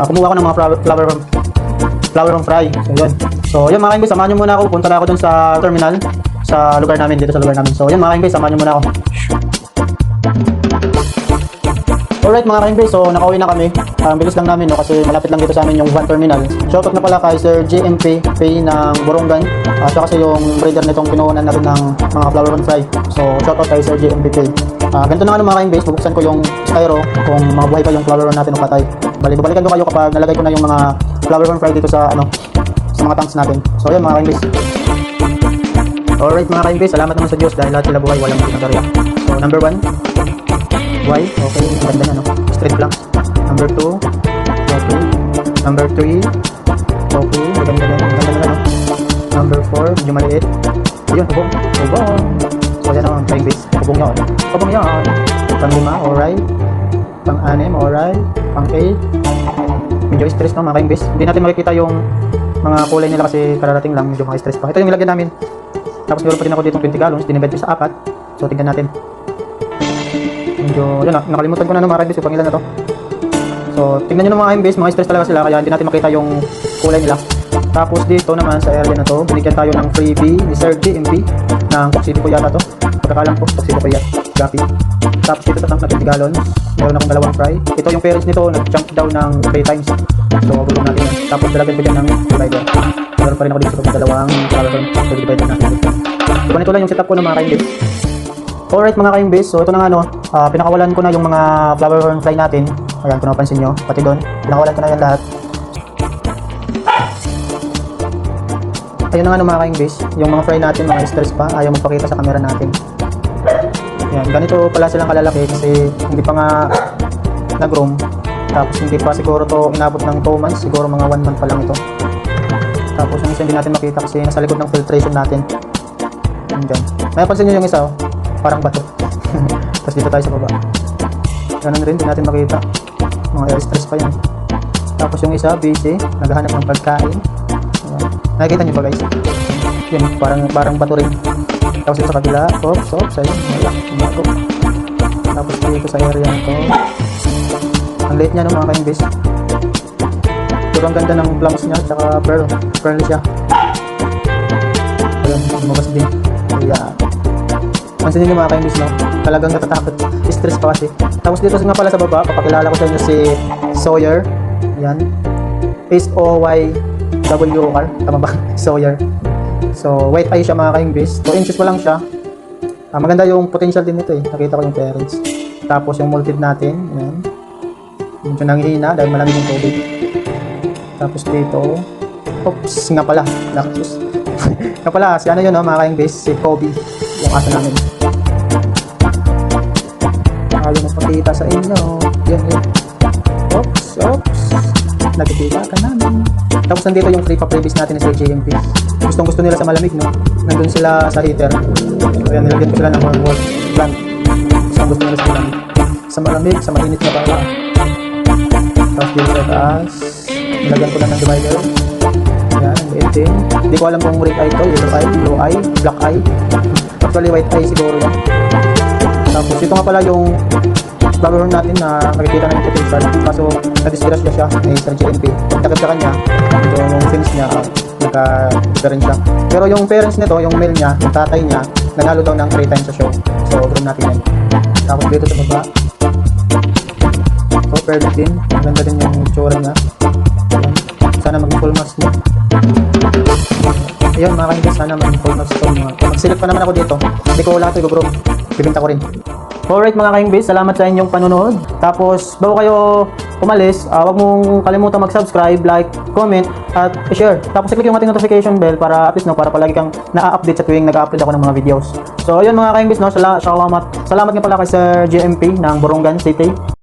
kumuha ko ng mga flower from fry. So yun. So yun mga ka-invis, samahan nyo muna ako. Punta na ako dun sa terminal sa lugar namin, dito sa lugar namin. So yun mga ka-invis, samahan nyo muna ako. Alright mga ka-invis, so nakauwi na kami. Bilis lang namin no, kasi malapit lang dito sa amin yung van terminal. Shoutout na pala kay Sir JMP Pay ng Borongan. Siya kasi yung breeder nitong pinuunan natin ng mga flower from fry. So shoutout kay Sir JMP Pay. Ganito na nga mga ka-invis, bubuksan ko yung styro kung mga buhay pa yung flower natin o patay. Babalikan ko kayo kapag nalagay ko na yung mga flower from fry dito sa sa mga tanks natin. So yun mga ka-invis. Alright mga ka-invis, salamat naman sa Diyos dahil lahat sila buhay, walang pinagarya. So number 1, buhay, okay, ganda na no, straight lang. Number 2, okay. Number 3, okay, ganda na no. Number 4, medyo maliit. Ayun, ubong. So yan naman ka-invis, ubong yun. Pang-5, alright. Pang-6, alright. Pang-8, medyo stress no mga ka-invis. Hindi natin makikita yung mga kulay nila kasi kararating lang, medyo mga stress pa. Ito yung nilagyan namin. Tapos meron pa din ako ditong 20 gallons, dinibed ko sa 4. So tingnan natin. Medyo, yun nakalimutan ko na mga ka-invis, yung pangilan na to. So tingnan nyo ng mga ka-invis, mga stress talaga sila, kaya hindi natin makita yung kulay nila. Tapos dito naman sa area na to, binigyan tayo ng freebie ni Sir JMP ng Toxico po yata to. Pagkakalam ko, Toxico po yata, Gapi. Tapos dito sa tank na 20 gallons, meron akong dalawang fry. Ito yung parents nito, nag-jump daw ng 3 times. So gulong natin yan. Tapos dalagyan ko dyan ng divider. Meron pa rin ako dito sa dalawang flower from divider natin dito. So ganito lang yung setup ko ng mga ka-invis. Alright mga ka-invis, so ito na nga no, pinakawalan ko na yung mga flower from fry natin. Ayan kung napansin nyo, pati doon, pinakawalan ko na yan lahat. Ayun na nga no mga ka-invis, yung mga fry natin, mga stress pa, ayaw magpakita sa camera natin. Ayan, ganito pala silang kalalaki kasi hindi pa nga nag-roam. Tapos hindi pa siguro to inabot ng 2 months, siguro mga 1 month pa lang ito. Tapos yung isa hindi natin makita kasi nasa likod ng filtration natin. Diyan. May pansin nyo yung isa oh, parang bato. Tapos dito tayo sa baba. Ganun rin, hindi natin makita. Mga air stress pa yan. Tapos yung isa, busy, naghahanap ng pagkain. Ayan. Nakikita nyo ba guys? Yun, parang bato rin. Tapos dito sa kabila, oops, ayun, bago. Tapos dito sa area na to. Ang late niya no mga ka-invis. Pero ang ganda ng plums niya, tsaka pearl siya. Ayun, lumabas din. Ayan. Pansin niyo mga ka-invis no? Talagang natatakot. Stress pa kasi. Tapos dito nga pala sa baba, papakilala ko sa inyo si Sawyer. Ayan. S-O-Y-W-R. Tama ba? Sawyer. So, white eye siya mga ka-invis. 2 inches pa lang siya. Maganda yung potential din nito eh. Nakita ko yung parents. Tapos yung molted natin. Ayan. Medyo nanghihina dahil malamig yung tubig. Tapos dito, oops, nga pala, naksus. Nga pala, si ano yun no, mga ka-invis, si Kobe, yung aso namin. Ayaw magpakita sa inyo. Yan. Oops, nakikita ka namin. Tapos nandito yung free pa-previous natin ni Sir JMP. Gustong gusto nila sa malamig no, nandun sila sa heater. Kaya nilagyan ko sila ng wormwood plant. Gustong gusto nila sa malamig, sa mainit na pala. Tapos dito sa taas, nilagyan ko lang ng divider. Ayan, ang din. Hindi ko alam kung red eye to, yellow eye, blue eye, black eye. Actually white eye siguro yan. Tapos ito nga pala yung flower natin na makikita na yung potential. Kaso na-disgrasya siya ni Sir JMP. Pagtakip sa kanya, yung fins niya, nagka-different siya. Pero yung parents nito, yung male niya, yung tatay niya, nanalo daw ng 3 times sa show. So, groom natin yan. Tapos dito sa baba, so, fair din. Maganda din yung itsura niya. Sana maging full mask niya. Ayun mga ka-invis, sana maging full mask ito. Mag-select pa naman ako dito. Hindi ko lahat ito i-groom. Bibinta ko rin. Alright mga ka-invis, salamat sa inyong panonood. Tapos, bago kayo umalis, huwag mong kalimutan mag-subscribe, like, comment, at share. Tapos, i-click yung ating notification bell para at least no, para palagi kang na-update sa tuwing nag-upload ako ng mga videos. So, ayun mga ka-invis, no, salamat nga pala kay Sir JMP ng Borongan City.